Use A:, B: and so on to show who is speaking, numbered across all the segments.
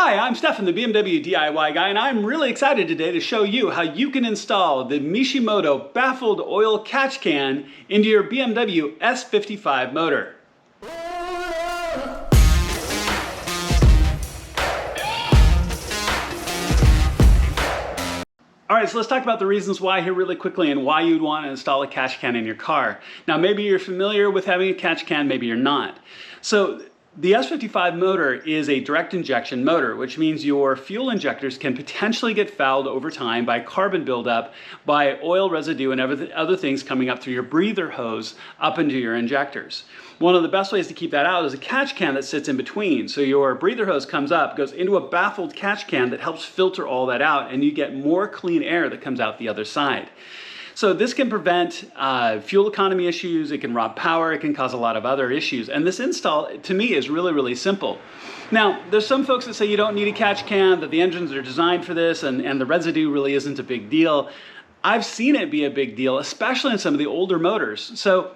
A: Hi, I'm Stefan, the BMW DIY guy, and I'm really excited today to show you how you can install the Mishimoto baffled oil catch can into your BMW S55 motor. Alright, so let's talk about the reasons why here really quickly and why you'd want to install a catch can in your car. Now maybe you're familiar with having a catch can, maybe you're not. So the S55 motor is a direct injection motor, which means your fuel injectors can potentially get fouled over time by carbon buildup, by oil residue and other things coming up through your breather hose up into your injectors. One of the best ways to keep that out is a catch can that sits in between. So your breather hose comes up, goes into a baffled catch can that helps filter all that out, and you get more clean air that comes out the other side. So this can prevent fuel economy issues, it can rob power, it can cause a lot of other issues. And this install, to me, is really, really simple. Now, there's some folks that say you don't need a catch can, that the engines are designed for this, and the residue really isn't a big deal. I've seen it be a big deal, especially in some of the older motors. So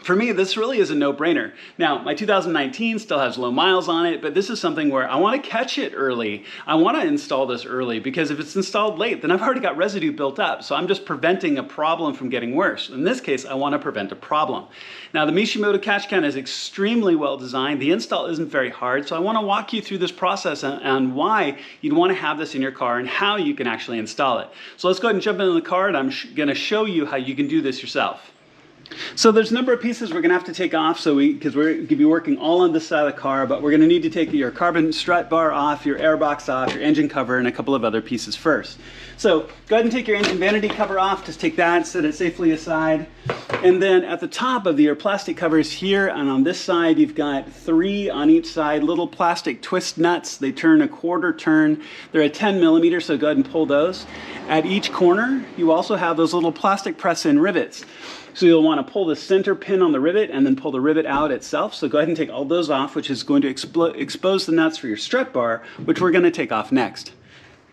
A: for me, this really is a no-brainer. Now, my 2019 still has low miles on it, but this is something where I want to catch it early. I want to install this early because if it's installed late, then I've already got residue built up. So I'm just preventing a problem from getting worse. In this case, I want to prevent a problem. Now, the Mishimoto catch can is extremely well designed. The install isn't very hard, so I want to walk you through this process and why you'd want to have this in your car and how you can actually install it. So let's go ahead and jump into the car, and I'm going to show you how you can do this yourself. So there's a number of pieces we're going to have to take off because we're going to be working all on this side of the car, but we're going to need to take your carbon strut bar off, your airbox off, your engine cover, and a couple of other pieces first. So go ahead and take your engine vanity cover off, just take that, set it safely aside. And then at the top of your plastic covers here and on this side, you've got 3 on each side, little plastic twist nuts. They turn a quarter turn. They're a 10 millimeter, so go ahead and pull those. At each corner, you also have those little plastic press-in rivets. So you'll want to pull the center pin on the rivet and then pull the rivet out itself. So go ahead and take all those off, which is going to expose the nuts for your strut bar, which we're going to take off next.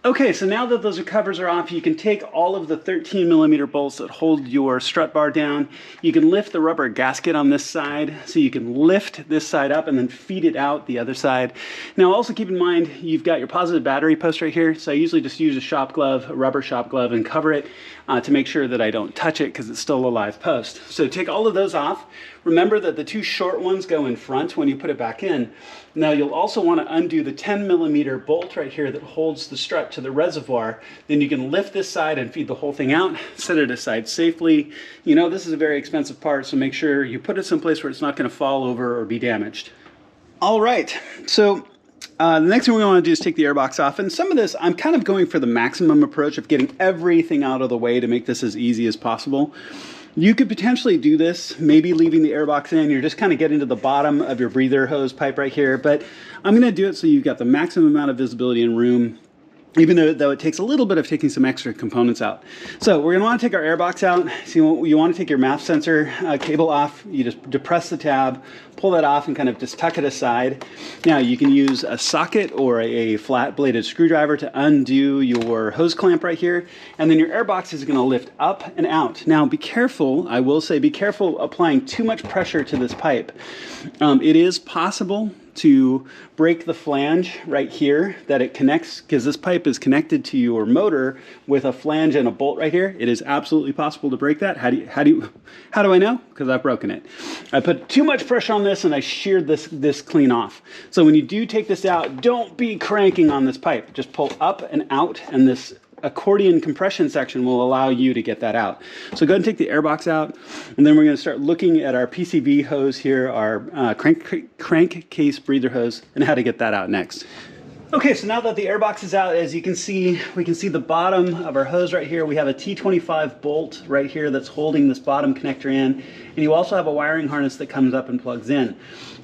A: Okay, so now that those covers are off, you can take all of the 13 millimeter bolts that hold your strut bar down. You can lift the rubber gasket on this side, so you can lift this side up and then feed it out the other side. Now also keep in mind, you've got your positive battery post right here, so I usually just use a shop glove, a rubber shop glove, and cover it to make sure that I don't touch it because it's still a live post. So take all of those off. Remember that the 2 short ones go in front when you put it back in. Now you'll also want to undo the 10 millimeter bolt right here that holds the strut to the reservoir. Then you can lift this side and feed the whole thing out, set it aside safely. You know, this is a very expensive part, so make sure you put it someplace where it's not going to fall over or be damaged. All right, so the next thing we want to do is take the airbox off, and some of this I'm kind of going for the maximum approach of getting everything out of the way to make this as easy as possible. You could potentially do this, maybe leaving the airbox in. You're just kind of getting to the bottom of your breather hose pipe right here, but I'm going to do it so you've got the maximum amount of visibility and room, even though it takes a little bit of taking some extra components out. So we're going to want to take our airbox out. So you want to take your MAF sensor cable off. You just depress the tab, pull that off, and kind of just tuck it aside. Now you can use a socket or a flat bladed screwdriver to undo your hose clamp right here. And then your airbox is going to lift up and out. Now be careful, I will say, be careful applying too much pressure to this pipe. It is possible to break the flange right here that it connects, because this pipe is connected to your motor with a flange and a bolt right here. It is absolutely possible to break that. How do I know? Because I've broken it. I put too much pressure on this and I sheared this clean off. So when you do take this out, don't be cranking on this pipe. Just pull up and out, and this accordion compression section will allow you to get that out. So go ahead and take the airbox out, and then we're going to start looking at our PCV hose here, our crankcase breather hose, and how to get that out next. Okay, so now that the airbox is out, as you can see, we can see the bottom of our hose right here. We have a T25 bolt right here that's holding this bottom connector in, and you also have a wiring harness that comes up and plugs in.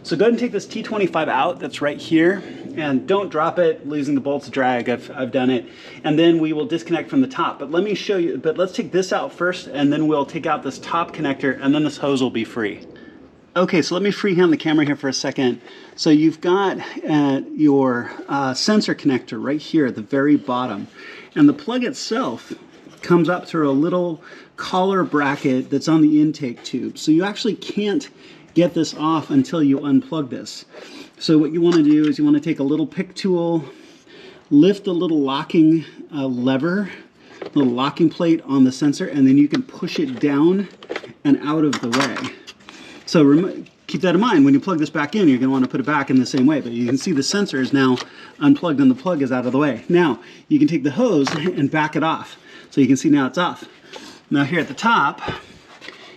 A: So go ahead and take this T25 out that's right here, and don't drop it, losing the bolts drag. I've done it. And then we will disconnect from the top. But let me show you, but let's take this out first, and then we'll take out this top connector, and then this hose will be free. Okay, so let me freehand the camera here for a second. So you've got your sensor connector right here at the very bottom, and the plug itself comes up through a little collar bracket that's on the intake tube. So you actually can't get this off until you unplug this. So what you want to do is you want to take a little pick tool
B: lift the little locking lever, little locking plate on the sensor, and then you can push it down and out of the way. So keep that in mind. When you plug this back in, you're going to want to put it back in the same way. But you can see the sensor is now unplugged and the plug is out of the way. Now, you can take the hose and back it off. So you can see now it's off. Now here at the top,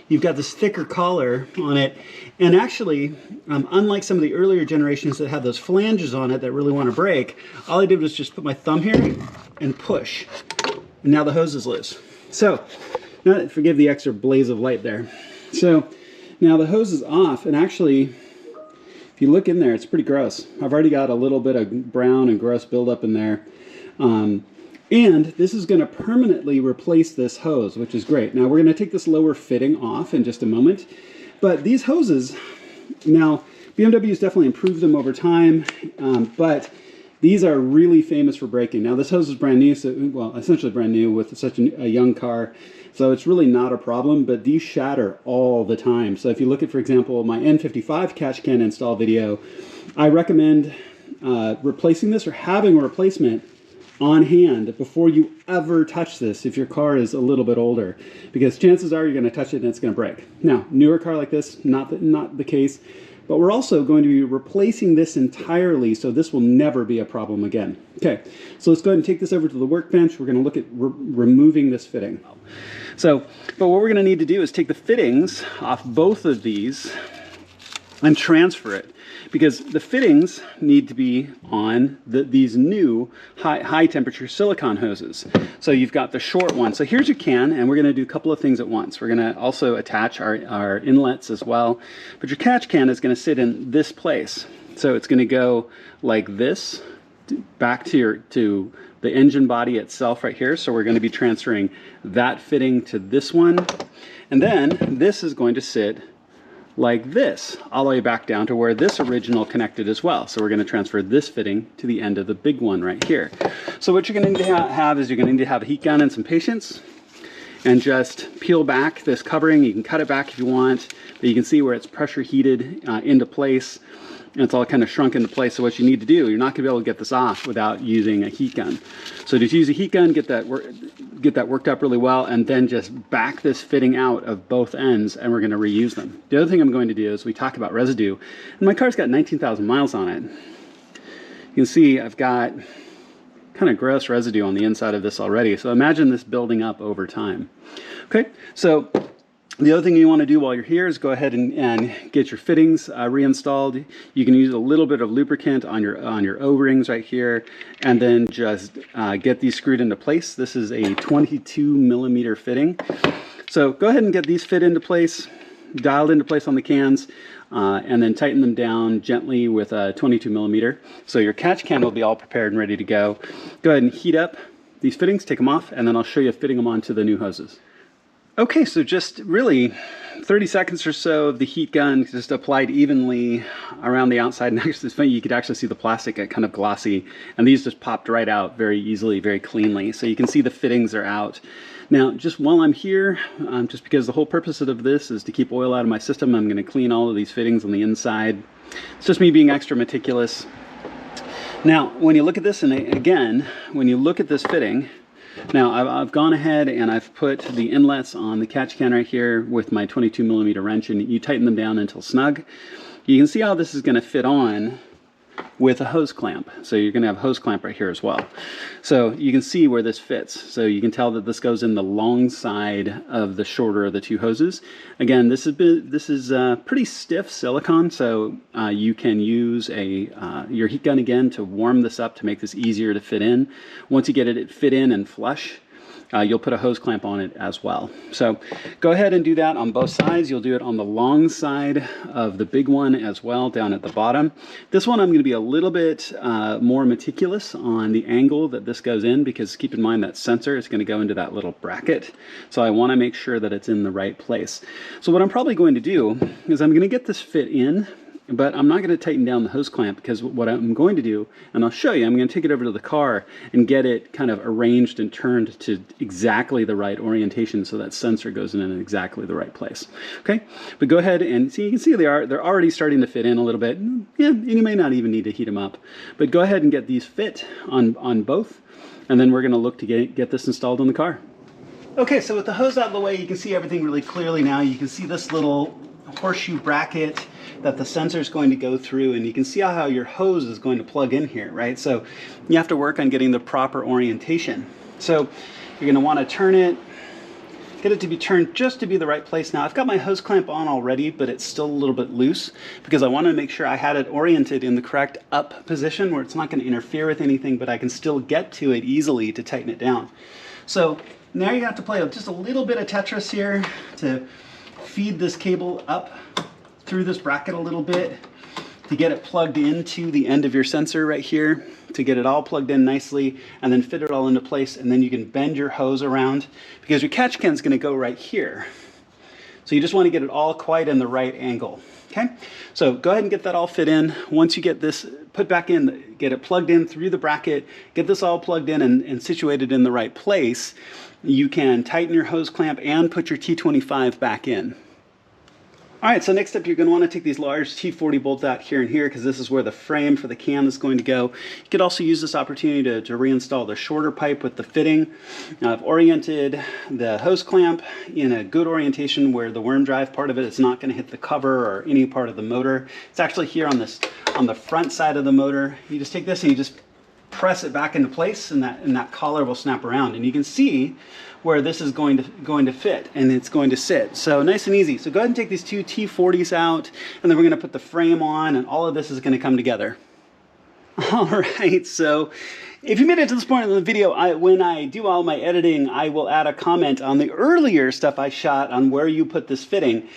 B: you've got this thicker collar on it. And actually, unlike some of the earlier generations that had those flanges on it that really want to break, all I did was just put my thumb here and push. And now the hose is loose. So, now, forgive the extra blaze of light there. So, now the hose is off, and actually, if you look in there, it's pretty gross. I've already got a little bit of brown and gross buildup in there. And this is going to permanently replace this hose, which is great. Now we're going to take this lower fitting off in just a moment. But these hoses, now BMW's definitely improved them over time, but these are really famous for breaking. Now this hose is brand new, so, well, essentially brand new with such a young car. So it's really not a problem, but these shatter all the time. So if you look at, for example, my N55 catch can install video, I recommend replacing this or having a replacement on hand before you ever touch this if your car is a little bit older, because chances are you're going to touch it and it's going to break. Now, newer car like this, not the case, but we're also going to be replacing this entirely, so this will never be a problem again. Okay, so let's go ahead and take this over to the workbench. We're going to look at removing this fitting. So, but what we're going to need to do is take the fittings off both of these and transfer it, because the fittings need to be on these new high temperature silicone hoses. So you've got the short one. So here's your can, and we're going to do a couple of things at once. We're going to also attach our inlets as well, but your catch can is going to sit in this place. So it's going to go like this back to the engine body itself right here. So we're going to be transferring that fitting to this one, and then this is going to sit like this, all the way back down to where this original connected as well. So we're going to transfer this fitting to the end of the big one right here. So what you're going to need to have is you're going to need to have a heat gun and some patience, and just peel back this covering. You can cut it back if you want, but you can see where it's pressure heated into place, and it's all kind of shrunk into place. So what you need to do, you're not going to be able to get this off without using a heat gun. So just use a heat gun, get that worked up really well, and then just back this fitting out of both ends, and we're going to reuse them. The other thing I'm going to do is we talk about residue, and my car's got 19,000 miles on it. You can see I've got kind of gross residue on the inside of this already, so imagine this building up over time. Okay, so the other thing you want to do while you're here is go ahead and get your fittings reinstalled. You can use a little bit of lubricant on your O-rings right here, and then just get these screwed into place. This is a 22 millimeter fitting. So go ahead and get these fit into place, dialed into place on the cans, and then tighten them down gently with a 22 millimeter. So your catch can will be all prepared and ready to go. Go ahead and heat up these fittings, take them off, and then I'll show you fitting them onto the new hoses. Okay, so just really 30 seconds or so of the heat gun just applied evenly around the outside. And actually, it's funny, you could actually see the plastic get kind of glossy, and these just popped right out very easily, very cleanly. So you can see the fittings are out. Now, just while I'm here, just because the whole purpose of this is to keep oil out of my system, I'm going to clean all of these fittings on the inside. It's just me being extra meticulous. Now, when you look at this, and again, when you look at this fitting, now I've gone ahead and I've put the inlets on the catch can right here with my 22 millimeter wrench, and you tighten them down until snug. You can see how this is going to fit on with a hose clamp. So you're going to have a hose clamp right here as well. So you can see where this fits. So you can tell that this goes in the long side of the shorter of the two hoses. Again, this is pretty stiff silicone, so you can use your heat gun again to warm this up to make this easier to fit in. Once you get it fit in and flush, you'll put a hose clamp on it as well. So go ahead and do that on both sides. You'll do it on the long side of the big one as well, down at the bottom. This one I'm going to be a little bit more meticulous on the angle that this goes in, because keep in mind that sensor is going to go into that little bracket. So I want to make sure that it's in the right place. So what I'm probably going to do is I'm going to get this fit in
A: but I'm not going to tighten down the hose clamp, because what I'm going to do, and I'll show you, I'm going to take it over to the car and get it kind of arranged and turned to exactly the right orientation so that sensor goes in exactly the right place. Okay, but go ahead and see, you can see they're already starting to fit in a little bit. Yeah, and you may not even need to heat them up, but go ahead and get these fit on both, and then we're going to look to get this installed on the car. Okay, so with the hose out of the way, you can see everything really clearly now. You can see this little horseshoe bracket that the sensor is going to go through, and you can see how your hose is going to plug in here, right? So you have to work on getting the proper orientation. So you're going to want to turn it, get it to be turned just to be the right place. Now I've got my hose clamp on already, but it's still a little bit loose because I want to make sure I had it oriented in the correct up position where it's not going to interfere with anything, but I can still get to it easily to tighten it down. So now you have to play just a little bit of Tetris here to feed this cable up through this bracket a little bit to get it plugged into the end of your sensor right here, to get it all plugged in nicely, and then fit it all into place, and then you can bend your hose around because your catch can is going to go right here. So you just want to get it all quite in the right angle. Okay, so go ahead and get that all fit in. Once you get this put back in, get it plugged in through the bracket, get this all plugged in and situated in the right place, you can tighten your hose clamp and put your T25 back in. All right, so next up, you're going to want to take these large T40 bolts out here and here because this is where the frame for the cam is going to go. You could also use this opportunity to reinstall the shorter pipe with the fitting. Now, I've oriented the hose clamp in a good orientation where the worm drive part of it is not going to hit the cover or any part of the motor. It's actually here on the front side of the motor. You just take this and you just press it back into place, and that collar will snap around, and you can see where this is going to fit and it's going to sit. So nice and easy. So go ahead and take these two T40s out, and then we're going to put the frame on, and all of this is going to come together. All right, so if you made it to this point in the video, when I do all my editing, I will add a comment on the earlier stuff I shot on where you put this fitting.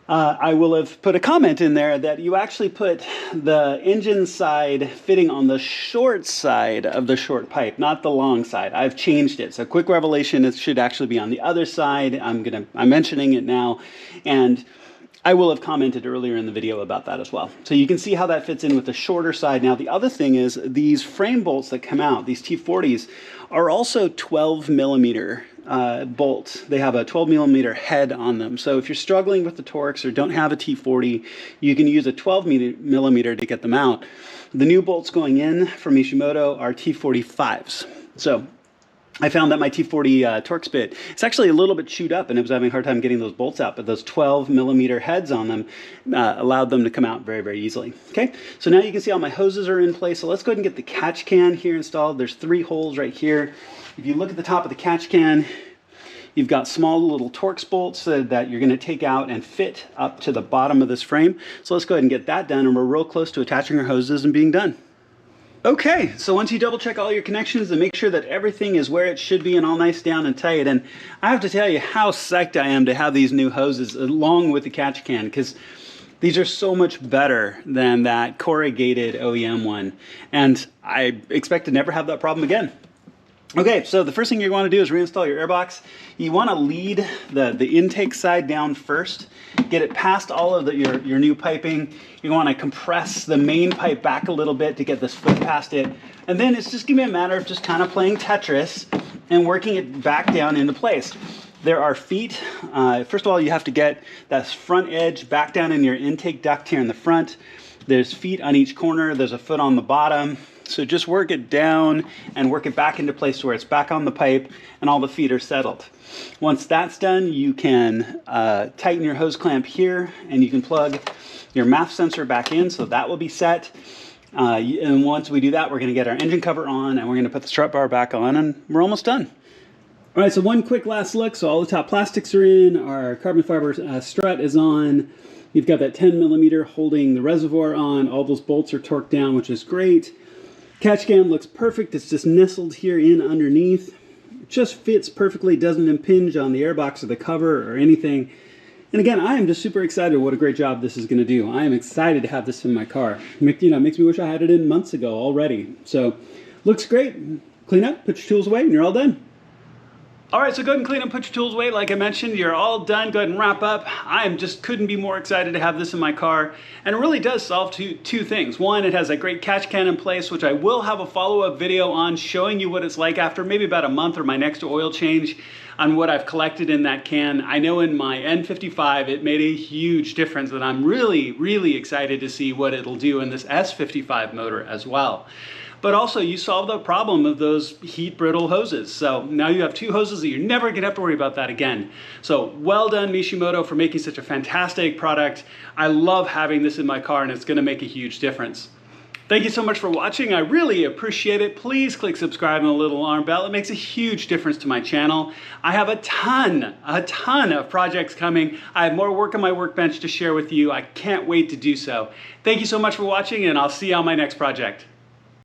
A: I will have put a comment in there that you actually put the engine side fitting on the short side of the short pipe, not the long side. I've changed it. So quick revelation, it should actually be on the other side. I'm mentioning it now, and I will have commented earlier in the video about that as well. So you can see how that fits in with the shorter side. Now the other thing is these frame bolts that come out, these T40s, are also 12 millimeter bolts. They have a 12 millimeter head on them. So if you're struggling with the Torx or don't have a T40, you can use a 12 millimeter to get them out. The new bolts going in from Mishimoto are T45s. So I found that my T40 Torx bit, it's actually a little bit chewed up, and I was having a hard time getting those bolts out, but those 12 millimeter heads on them allowed them to come out very, very easily. Okay, so now you can see all my hoses are in place. So let's go ahead and get the catch can here installed. There's 3 holes right here. If you look at the top of the catch can, you've got small little Torx bolts that you're going to take out and fit up to the bottom of this frame. So let's go ahead and get that done, and we're real close to attaching our hoses and being done. Okay, so once you double check all your connections and make sure that everything is where it should be and all nice down and tight, and I have to tell you how psyched I am to have these new hoses along with the catch can, because these are so much better than that corrugated OEM one, and I expect to never have that problem again. Okay, so the first thing you want to do is reinstall your airbox. You want to lead the intake side down first, get it past all of your new piping. You want to compress the main pipe back a little bit to get this foot past it. And then it's just going to be a matter of just kind of playing Tetris and working it back down into place. There are feet. First of all, you have to get that front edge back down in your intake duct here in the front. There's feet on each corner. There's a foot on the bottom. So just work it down and work it back into place to where it's back on the pipe and all the feet are settled. Once that's done, you can tighten your hose clamp here, and you can plug your MAF sensor back in, so that will be set. And once we do that, we're going to get our engine cover on, and we're going to put the strut bar back on, and we're almost done. All right, so one quick last look. So all the top plastics are in, our carbon fiber strut is on. You've got that 10 millimeter holding the reservoir on. All those bolts are torqued down, which is great. Catch can looks perfect. It's just nestled here in underneath. It just fits perfectly, doesn't impinge on the airbox or the cover or anything. And again, I am just super excited what a great job this is going to do. I am excited to have this in my car. Makes me wish I had it in months ago already. So looks great. Clean up, put your tools away, and you're all done. All right, so go ahead and clean up, put your tools away. Like I mentioned, you're all done. Go ahead and wrap up. I just couldn't be more excited to have this in my car. And it really does solve two things. One, it has a great catch can in place, which I will have a follow-up video on showing you what it's like after maybe about a month or my next oil change on what I've collected in that can. I know in my N55, it made a huge difference, and I'm really, really excited to see what it'll do in this S55 motor as well. But also you solve the problem of those heat brittle hoses. So now you have two hoses that you're never gonna have to worry about that again. So well done, Mishimoto, for making such a fantastic product. I love having this in my car, and it's gonna make a huge difference. Thank you so much for watching. I really appreciate it. Please click subscribe and the little alarm bell. It makes a huge difference to my channel. I have a ton of projects coming. I have more work on my workbench to share with you. I can't wait to do so. Thank you so much for watching, and I'll see you on my next project.